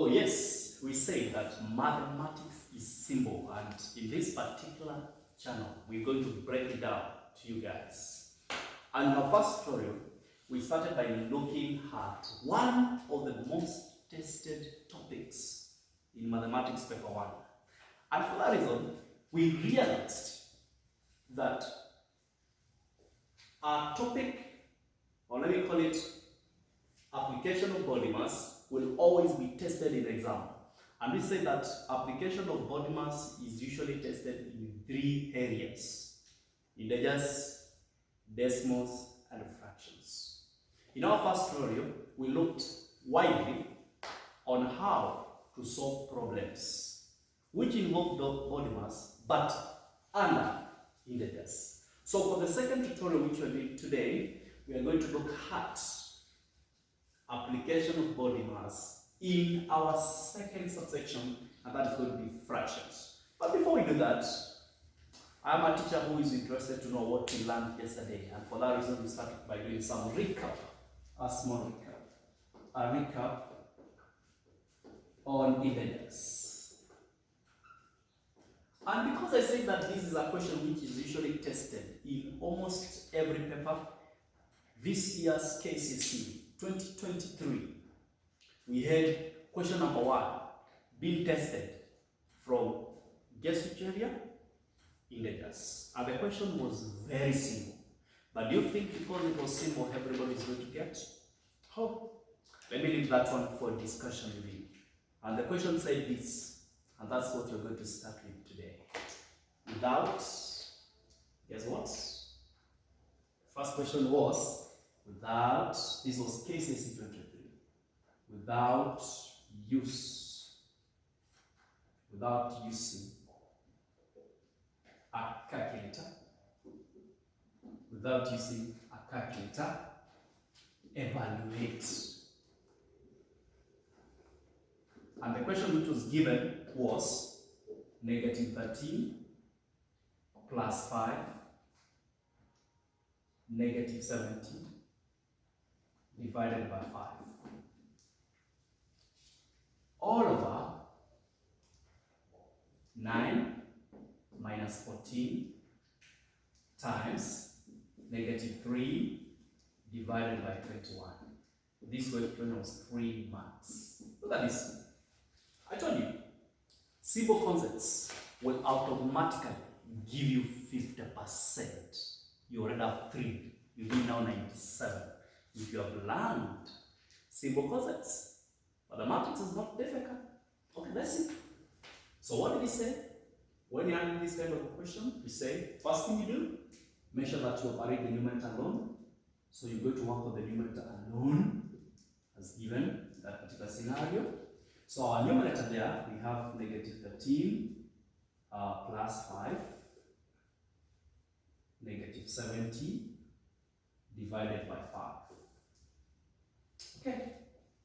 Oh yes, we say that mathematics is simple, and in this particular channel, we're going to break it down to you guys. And in our first tutorial, we started by looking at one of the most tested topics in mathematics paper 1. And for that reason, we realized that our topic, or let me call it application of BODMAS, will always be tested in exam. And we say that application of BODMAS is usually tested in 3 areas: integers, decimals, and fractions. In our first tutorial, we looked widely on how to solve problems which involve BODMAS but under integers. So for the second tutorial which we're doing today, we are going to look at application of BODMAS in our second subsection, and that is going to be fractions. But before we do that, I am a teacher who is interested to know what we learned yesterday, and for that reason we started by doing some recap, a small recap on integers. And because I said that this is a question which is usually tested in almost every paper, this year's KCSE 2023, we had question number 1 being tested from, guess which area? Integers. And the question was very simple. But do you think because it was simple, everybody is going to get? Oh, let me leave that one for discussion with you. And the question said this, and that's what you're going to start with today. Without, guess what? First question was, without, this was KCSE 2023, without using a calculator, evaluate. And the question which was given was negative 13 plus 5, negative 17 divided by 5. All over 9 minus 14 times negative 3 divided by 21. This question was 3 marks. Look at this. I told you, simple concepts will automatically give you 50%. You already have 3. You need now 97. If you have learned simple concepts, mathematics is not difficult. Okay, let's see. So what did he say? When you're handling this kind of a question, we say, first thing you do, make sure that you operate the numerator alone. So you go to work on the numerator alone, as given in that particular scenario. So our numerator there, we have negative 13 plus 5, negative 70 divided by 5. Okay.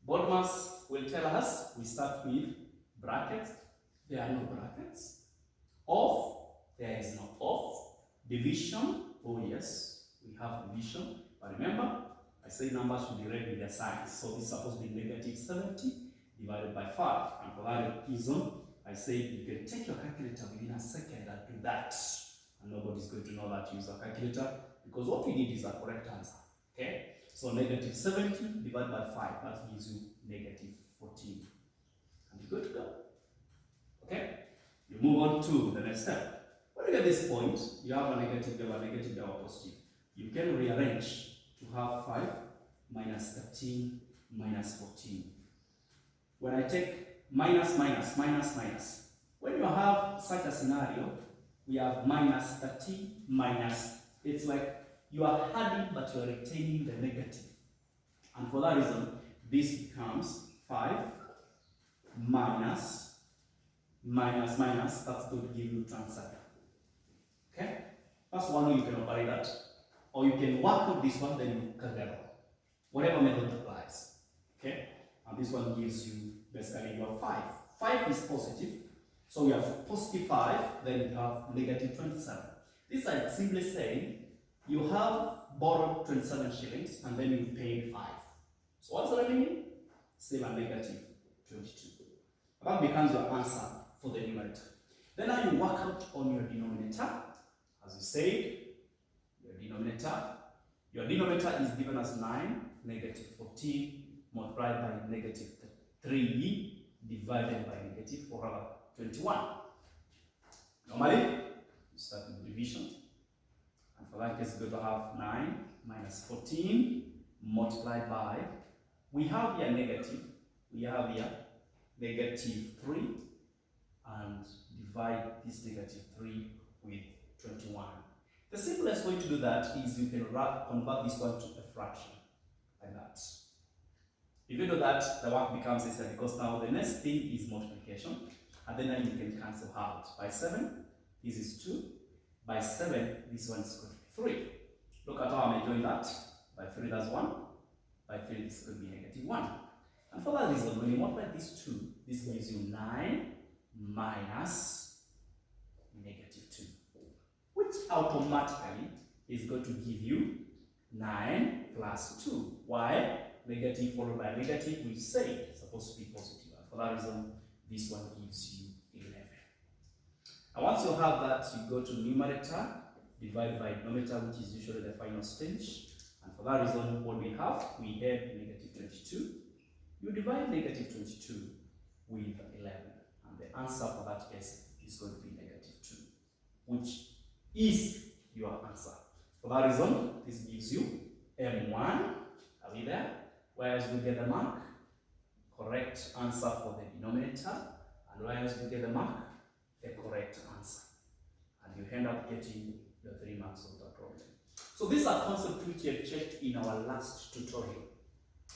BODMAS will tell us, we start with brackets, there are no brackets. Off, there is no off. Division, oh yes, we have division. But remember, I say numbers should be read with their signs. So this is supposed to be negative 70 divided by 5. And for that reason, I say you can take your calculator within a second and do that. And nobody's going to know that you use a calculator, because what we need is a correct answer. Okay? So negative 70 divided by 5, that gives you negative 14. And you're good to go. Okay? You move on to the next step. When you get this point, you have a negative, you have a negative, you have a positive. You can rearrange to have 5 minus 13 minus 14. When I take minus, minus, minus, minus, when you have such a scenario, we have minus 13 minus, it's like you are adding but you are retaining the negative. And for that reason, this becomes 5 minus, minus, minus, that's going to give you transfer. Okay? That's one way you can operate that. Or you can work with this one, then you cut that off. Whatever method applies. Okay? And this one gives you, basically, you have 5. 5 is positive. So we have positive 5, then you have negative 27. This is like simply saying, you have borrowed 27 shillings and then you paid 5. So what's the remaining? Still a negative 22. That becomes your answer for the numerator. Then now you work out on your denominator. As you said, your denominator is given as 9, negative 14, multiplied by negative 3, divided by negative 421. Normally, you start with division. And for that case, we're going to have 9 minus 14 multiplied by, we have here negative, we have here negative 3, and divide this negative 3 with 21. The simplest way to do that is you can convert this one to a fraction, like that. If you do that, the work becomes easier because now the next thing is multiplication, and then you can cancel out. By 7, this is 2. By 7, this one is going to be 3. Look at how I'm enjoying that. By 3, that's 1. By 3, this is going to be negative 1. And for that reason, when you multiply these 2, this gives you 9 minus negative 2, which automatically is going to give you 9 plus 2. Why? Negative followed by negative, we say it's supposed to be positive. And for that reason, this one gives you 11. And once you have that, you go to numerator, divide by denominator, which is usually the final stage. And for that reason, what we have negative 22. You divide negative 22 with 11. And the answer for that case is going to be negative 2, which is your answer. For that reason, this gives you M1. Are we there? Whereas we get the mark, correct answer for the denominator, and whereas we get the mark, the correct answer. And you end up getting your 3 marks of the problem. So these are concepts which we have checked in our last tutorial.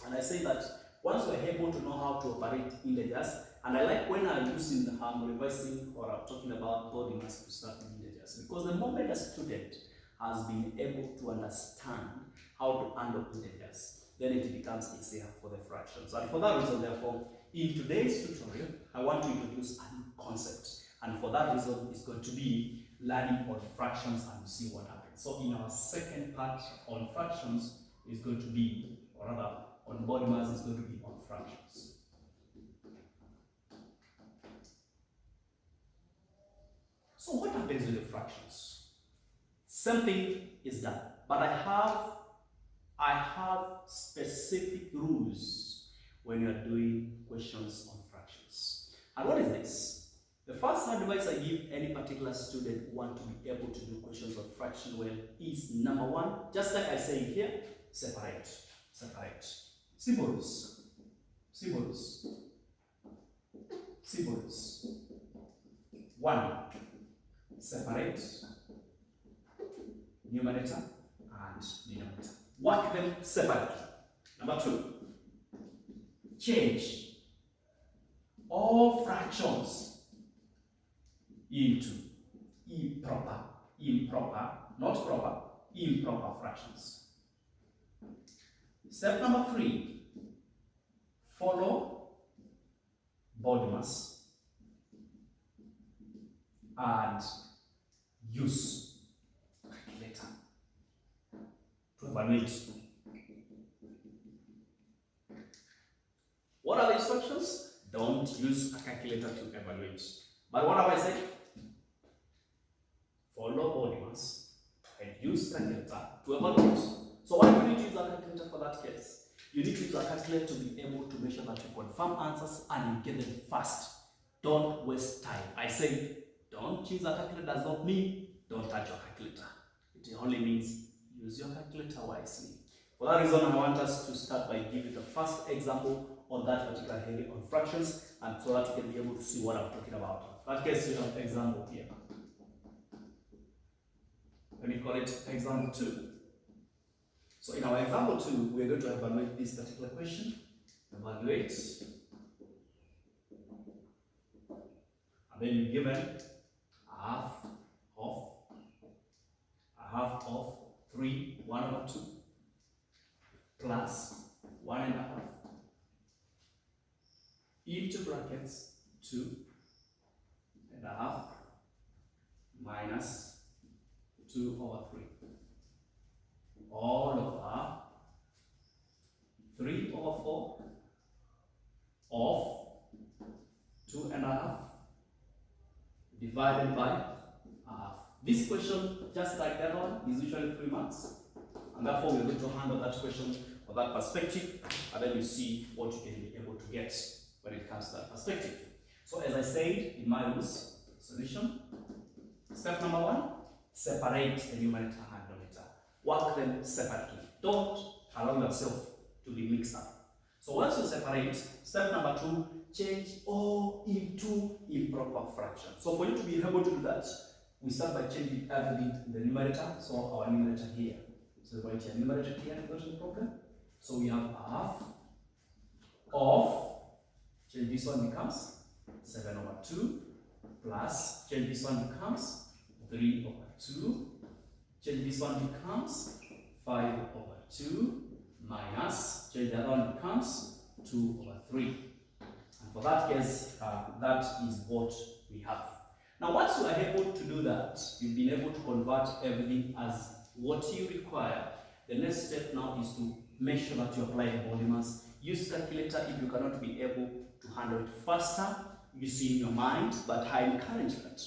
And I say that once we're able to know how to operate integers, and I like when I'm using, reversing or I'm talking about BODMAS to start with integers, because the moment a student has been able to understand how to handle integers, then it becomes easier for the fractions. And for that reason, therefore, in today's tutorial, I want to introduce a new concept. And for that reason, it's going to be learning on fractions and see what happens. So in our second part on fractions is going to be, or rather, on BODMAS is going to be on fractions. So what happens with the fractions? Something is done, but I have specific rules when you are doing questions on fractions. And what is this? The first advice I give any particular student who want to be able to do questions on fraction well is number 1, just like I say here, separate. Symbols. Symbols. 1. Separate numerator and denominator. Work them separately. Number 2. Change all fractions into improper, not proper, improper fractions. Step number 3. Follow BODMAS and use calculator to evaluate. What are the instructions? Don't use a calculator to evaluate. But what have I said? Follow BODMAS and use calculator to evaluate. So why do you need to use a calculator for that case? You need to use a calculator to be able to make sure that you confirm answers and you get them fast. Don't waste time. I say don't use a calculator does not mean don't touch your calculator. It only means use your calculator wisely. For that reason, I want us to start by giving the first example on that particular area on fractions, and so that you can be able to see what I'm talking about. In that case, we have example here. Let me call it example 2. So in our example 2, we are going to evaluate this particular question. Evaluate. And then you're given half of 3, 1/2 plus 1.5 into brackets 2.5 minus 2/3 all over 3/4 of 2.5 divided by half. This question, just like that one, is usually 3 marks. And therefore, we're going to handle that question from that perspective, and then you see what you can be able to get when it comes to that perspective. So, as I said in my rules, solution, step number 1, separate the numerator and denominator. Work them separately. Don't allow yourself to be mixed up. So, once you separate, step number 2, change all into improper fractions. So, for you to be able to do that, we start by changing everything in the numerator. So, our numerator here. So we write here numerator here, not a problem. So we have half of, change this one becomes 7 over 2, plus, change this one becomes 3 over 2, change this one becomes 5 over 2, minus, change the other one becomes 2 over 3. And for that case, that is what we have. Now once you are able to do that, you've been able to convert everything as what you require. The next step now is to make sure that you apply BODMAS. Use calculator if you cannot be able to handle it faster. You see in your mind, but I encourage that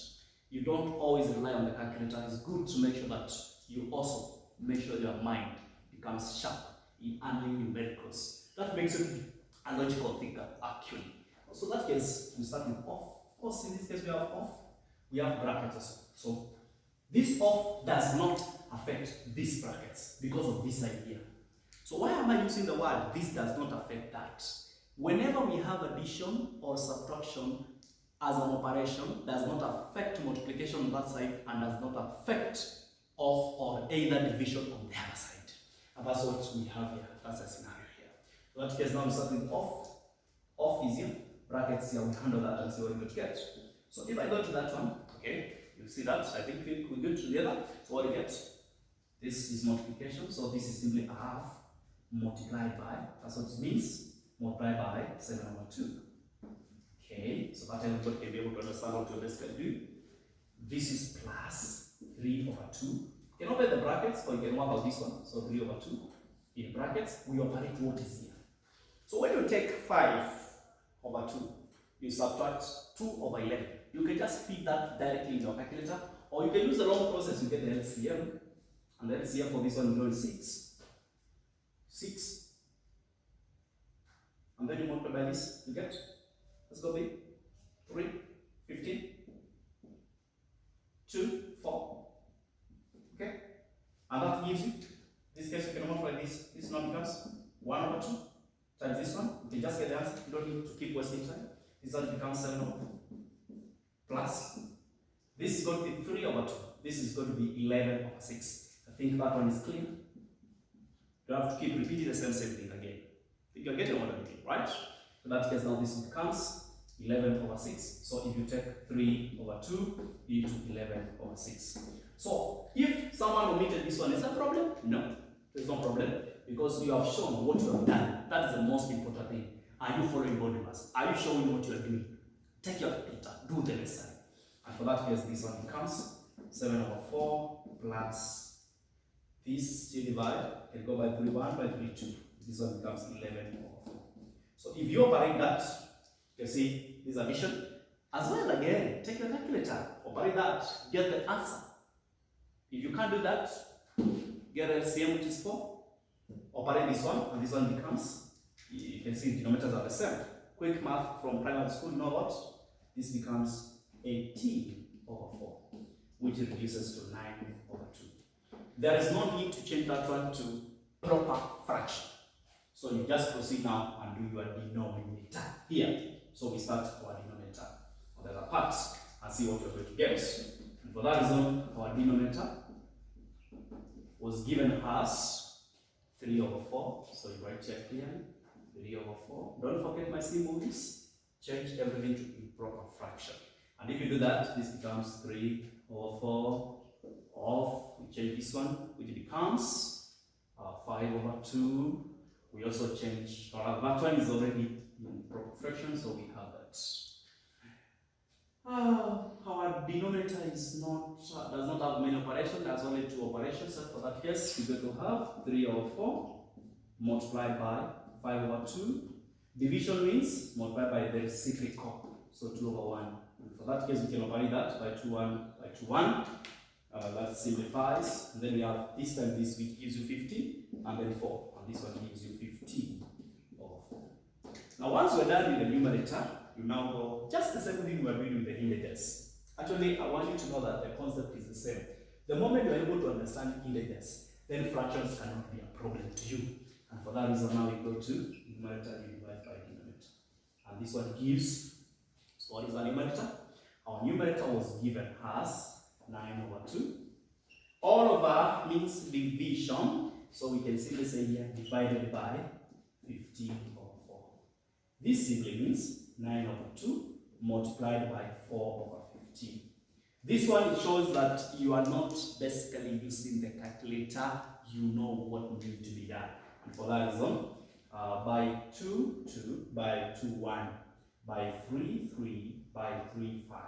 you don't always rely on the calculator. It's good to make sure that you also make sure your mind becomes sharp in handling numericals. That makes you a logical thinker, actually. So that case, we start with off. Of course, in this case, we have off. We have brackets also. So this off does not affect these brackets because of this line here. So why am I using the word this does not affect that? Whenever we have addition or subtraction as an operation, does not affect multiplication on that side and does not affect off or either division on the other side. And that's what we have here. That's a scenario here. So that case now we start with off. Off is here. Brackets here, we handle that and see what we're going to get. So if I go to that one, okay, you see that, I think we're good together. So what do you get? This is multiplication, so this is simply half multiplied by, that's what it means, multiplied by 7 over 2. Okay, so that everybody can be able to understand what you're basically doing. This is plus 3 over 2. You can open the brackets, or you can work out this one, so 3 over 2. In brackets, we operate what is here. So when you take 5 over 2, you subtract 2 over 11. You can just feed that directly in your calculator, or you can use the long process, you get the LCM. And the LCM for this one is 6. 6. And then you multiply by this, you get, let's go big, 3, 15, 2, 4. Okay? And that gives you, this case you can multiply this number becomes 1 over 2 times this one. You can just get the answer, you don't need to keep wasting time. This one becomes 7 over 4. Plus, this is going to be 3 over 2. This is going to be 11 over 6. I think that one is clear. You don't have to keep repeating the same thing again. I think you're getting what I'm doing, right? So that case now this becomes 11 over 6. So if you take 3 over 2, you get 11 over 6. So if someone omitted this one, is that a problem? No, there's no problem, because you have shown what you have done. That is the most important thing. Are you following BODMAS? Are you showing what you are doing? Take your calculator, do the lesson. And for that case, this one becomes 7 over 4 plus this, you divide, can go by 3, 1, by 3, 2. This one becomes 11 over 4. So if you operate that, you can see this addition. As well, again, take your calculator, operate that, get the answer. If you can't do that, get LCM, which is 4. Operate this one, and this one becomes, you can see the denominators are the same. Quick math from primary school, you know what? This becomes 18 over 4, which reduces to 9 over 2. There is no need to change that one to proper fraction. So you just proceed now and do your denominator here. So we start our denominator on the other part and see what you're going to get. And for that reason, our denominator was given as 3 over 4. So you write here clearly, 3 over 4. Don't forget my symbols. Change everything to improper fraction. And if you do that, this becomes 3 over 4 of, we change this one, which becomes 5 over 2. We also change, that one is already in proper fraction, so we have that. Our denominator is not, does not have many operations, there's only 2 operations. So for that case, we're going to have 3 over 4 multiplied by 5 over 2. Division means multiplied by the cyclical. So 2 over 1. And for that case, we can override that by 2, 1, by 2, 1. That simplifies. And then we have this time this, which gives you 50, and then 4. And this one gives you 15 over 4. Now, once we're done with the numerator, you now go just the same thing we're doing with the integers. Actually, I want you to know that the concept is the same. The moment you're able to understand integers, then fractions cannot be a problem to you. And for that reason, now we go to numerator, you divide by denominator. And this one gives, so what is our numerator? Our numerator was given as 9 over 2. All over means division, so we can simply say here divided by 15 over 4. This simply means 9 over 2 multiplied by 4 over 15. This one shows that you are not basically using the calculator, you know what needs to be done. And for that reason, by 2, 2, by 2, 1, by 3, 3, by 3, 5.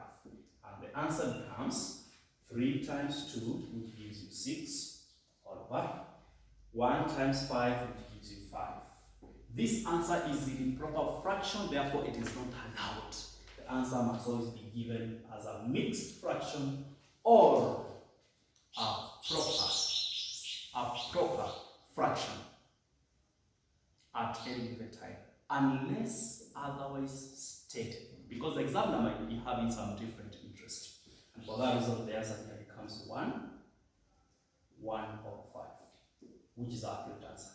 And the answer becomes 3 times 2, which gives you 6, all over 1 times 5, which gives you 5. This answer is in proper fraction, therefore it is not allowed. The answer must always be given as a mixed fraction or a proper fraction at any given time, unless otherwise stated. Because the examiner might be having some different interest. And for that reason, the answer here becomes 1 over 5, which is our accurate answer.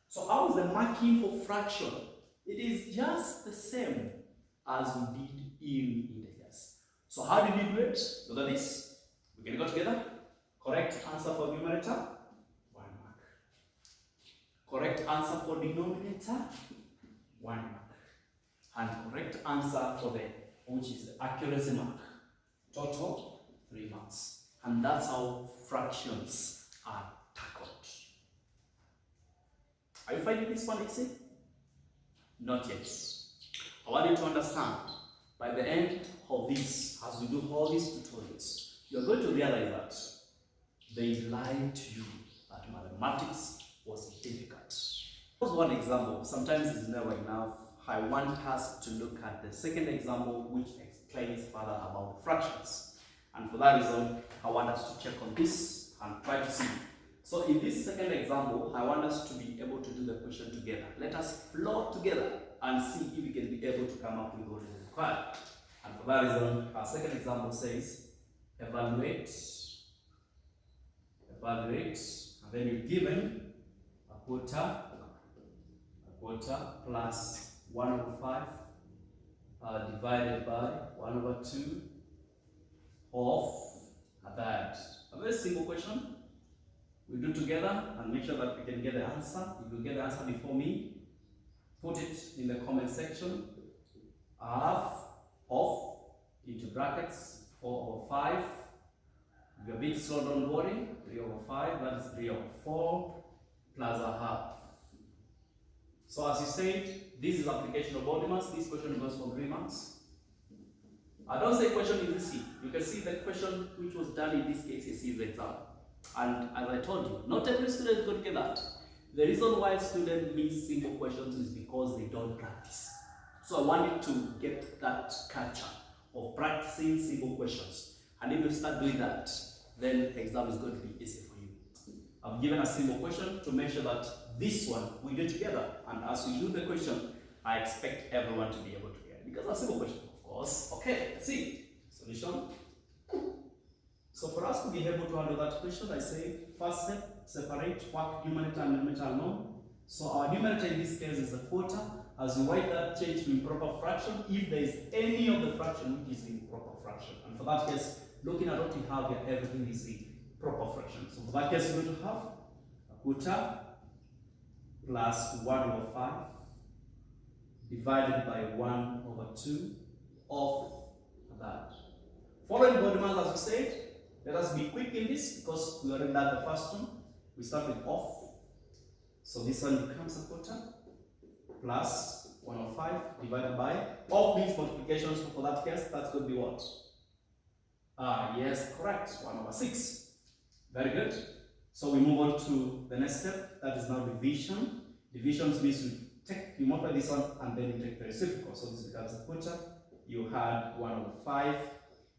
So how is the marking for fraction? It is just the same as we did in integers. So how did we do it? Look at this. We can go together. Correct answer for numerator, 1 mark. Correct answer for denominator, 1 mark. And correct answer for the, which is the accuracy mark, total 3 marks. And that's how fractions are tackled. Are you finding this one easy? Not yet. I want you to understand, by the end of this, as we do all these tutorials, you're going to realize that they lied to you that mathematics was difficult. Here's one example. Sometimes it's never enough. I want us to look at the second example, which explains further about the fractions. And for that reason, I want us to check on this and try to see. So in this second example, I want us to be able to do the question together. Let us flow together and see if we can be able to come up with what is required. And for that reason, our second example says, evaluate, and then you're given a quarter plus 1 over 5 divided by 1 over 2 of that. A very simple question. We do together and make sure that we can get the answer. If you get the answer before me, put it in the comment section. Half of into brackets 4 over 5. If you're a bit slow, don't worry. 3 over 5, that is 3 over 4 plus a half. So as you said, this is application of BODMAS. This question goes for 3 marks. I don't say question is easy. You can see the question which was done in this case is the exam. And as I told you, not every student is going to get that. The reason why students miss simple questions is because they don't practice. So I want you to get that culture of practicing simple questions. And if you start doing that, then the exam is going to be easy for you. I've given a simple question to make sure that this one we do together. And as we do the question, I expect everyone to be able to get it. Because a simple question, of course. Okay, let's see. Solution. So for us to be able to handle that question, I say, first step, separate what numerator and denominator are known. So our numerator in this case is a quarter. As you write that, change to improper fraction if there is any of the fraction which is improper fraction. And for that case, looking at what we have here, everything is in proper fraction. So for that case, we're going to have a quarter plus 1 over 5 divided by 1 over 2 of that. Following BODMAS, as we said, let us be quick in this because we already done the first one. We start with off. So this one becomes a quarter plus 1 over 5 divided by, off means multiplication, so for that case, that's going to be what? Yes, correct, 1 over 6. Very good. So we move on to the next step, that is now division. Division means you multiply this one and then you take the reciprocal. So this becomes a quarter you had 1 over 5,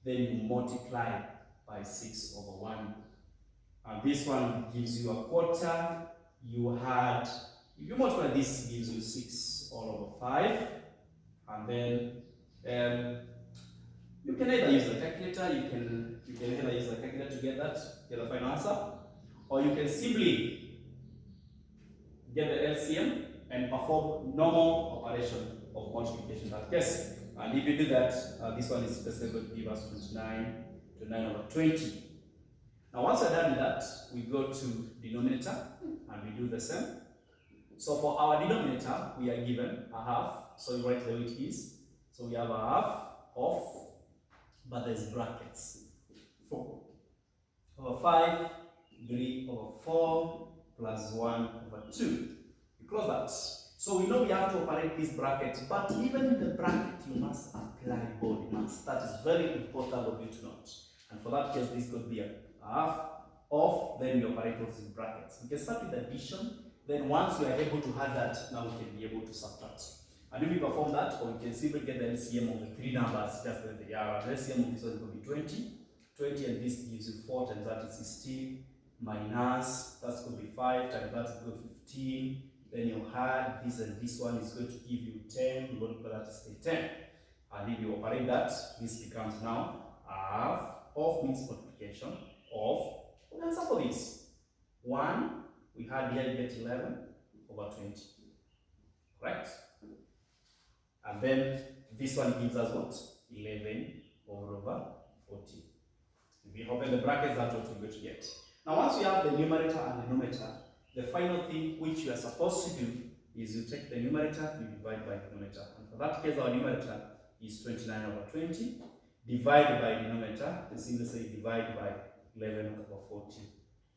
then you multiply by 6 over 1. And this one gives you a quarter. You had, if you multiply this, gives you 6 all over 5. And then you can either use the calculator, you can either use the calculator to get the final answer, or you can simply get the LCM and perform normal operation of multiplication. That case, and if you do that, this one is basically going to give us 29 over 20. Now, once we're done with that, we go to denominator and we do the same. So for our denominator, we are given a half. So you write the way it is. So we have a half of, but there's brackets. 4 over 5, 3 over 4, plus 1 over 2. You close that. So we know we have to operate this bracket, but even in the bracket, you must apply BODMAS. That is very important of you to note. And for that case, this could be a half of, then we operate those in brackets. We can start with addition, then once we are able to add that, now we can be able to subtract. And if we perform that, or we can simply get the LCM of the three numbers, just that they are. The LCM of this one will be 20. 20, and this gives you 4 times that is 16, minus, that could be 5 times that is going to 15. Then you add this, and this one is going to give you 10. You want to put that is 10. And if you operate that, this becomes now half of means multiplication of, the answer for this 1, we had here, you get 11 over 20. Correct? And then this one gives us what? 11 over 40. If we open the brackets, that's what we're going to get. Now, once we have the numerator and denominator, the final thing which you are supposed to do is you take the numerator, you divide by the denominator. And for that case, our numerator is 29 over 20. Divided by denominator, you simply say divide by 11 over 40.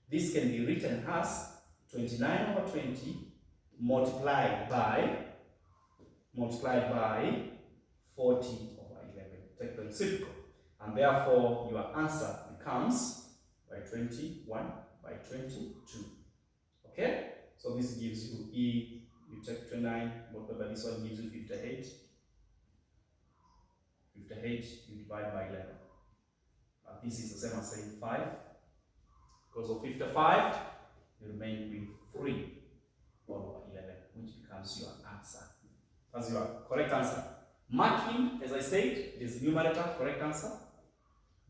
This can be written as 29 over 20 multiplied by 40 over 11. Take the reciprocal. And therefore, your answer becomes by 21 by 22. Okay? So this gives you E, you take 29, multiply by this one gives you 58. 58, you divide by 11. This is the same as saying 5. Because of 55, you remain with 3 all over 11, which becomes your answer. That's your correct answer. Marking, as I said, is numerator, correct answer.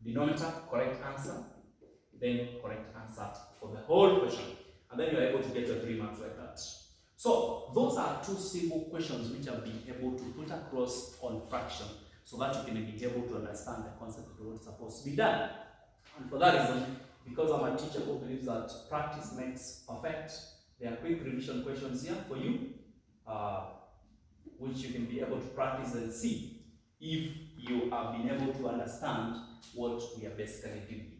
Denominator, correct answer. Then correct answer for the whole question. And then you are able to get your 3 marks like that. So those are 2 simple questions which I've been able to put across on fraction, so that you can be able to understand the concept of what's supposed to be done. And for that reason, because I'm a teacher who believes that practice makes perfect, there are quick revision questions here for you, which you can be able to practice and see if you have been able to understand what we are basically doing.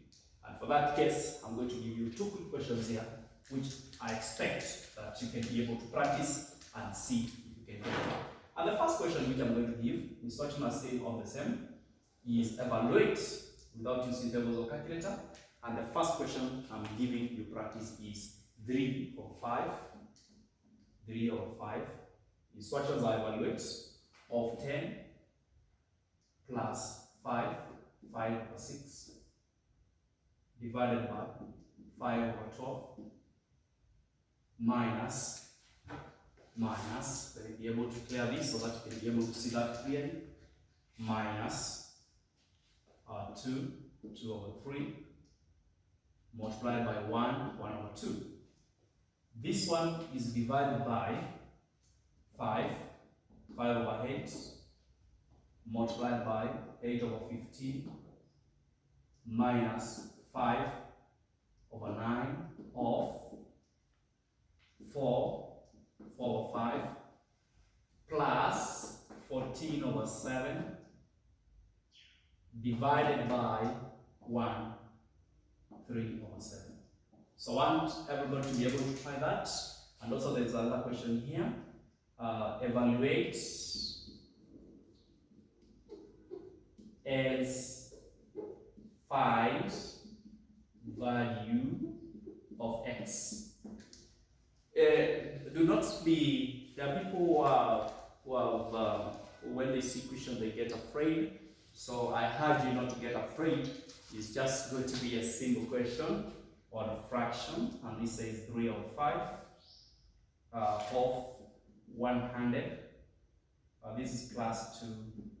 And for that case, I'm going to give you 2 quick questions here, which I expect that you can be able to practice and see if you can get it. And the first question which I'm going to give, instruction are still all the same, is evaluate without using tables or calculator. And the first question I'm giving you practice is 3 over 5. 3 over 5. Instructions are evaluate of 10 plus 5, 5 over 6, divided by 5 over 12, minus, let me be able to clear this so that you can be able to see that clearly, minus 2 over 3, multiplied by 1 over 2. This one is divided by 5 over 8, multiplied by 8 over 15, minus 5 over 9 of 4 over 5, plus 14 over 7, divided by 3 over 7. So I want everybody to be able to try that. And also there's another question here. Evaluate as find value of x. Do not be, there are people who have when they see question, they get afraid. So I urge you not to get afraid. It's just going to be a single question or a fraction, and this says 3 over 5 of 100. This is plus 2,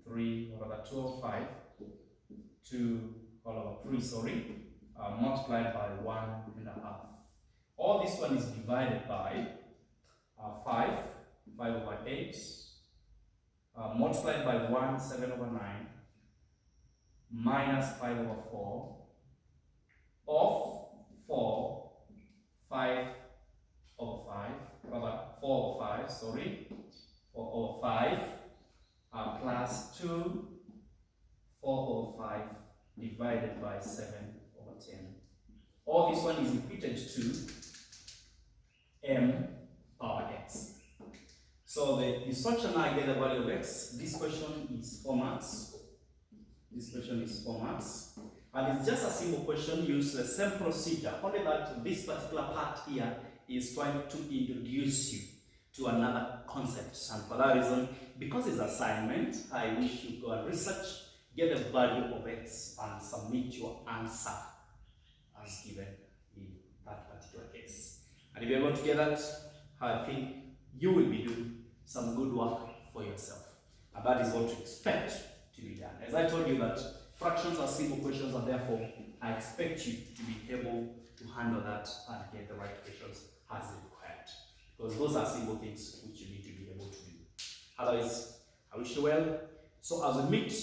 3 over 2 over 5, 2 all over 3, sorry, multiplied by 1.5. All this one is divided by 5 over 8, multiplied by 1, 7 over 9, minus 5 over 4, of 4, 5 over 5, rather 4 over 5, sorry, 4 over 5, plus 2, 4 over 5, divided by 7 over 10. All this one is equated to m power x. So the instruction I get the value of x. This question is 4 marks. This question is 4 marks. And it's just a simple question, use the same procedure, only that this particular part here is trying to introduce you to another concept. And for that reason, because it's assignment, I wish you go and research, get the value of x, and submit your answer as given in that particular case. And if you're able to get that, I think you will be doing some good work for yourself. And that is what you expect to be done. As I told you that fractions are simple questions, and therefore I expect you to be able to handle that and get the right questions as required. Because those are simple things which you need to be able to do. Otherwise, I wish you well. So as we meet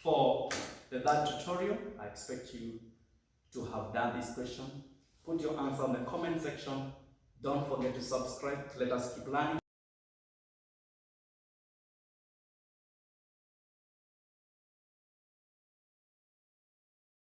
for the third tutorial, I expect you to have done this question. Put your answer in the comment section. Don't forget to subscribe. Let us keep learning.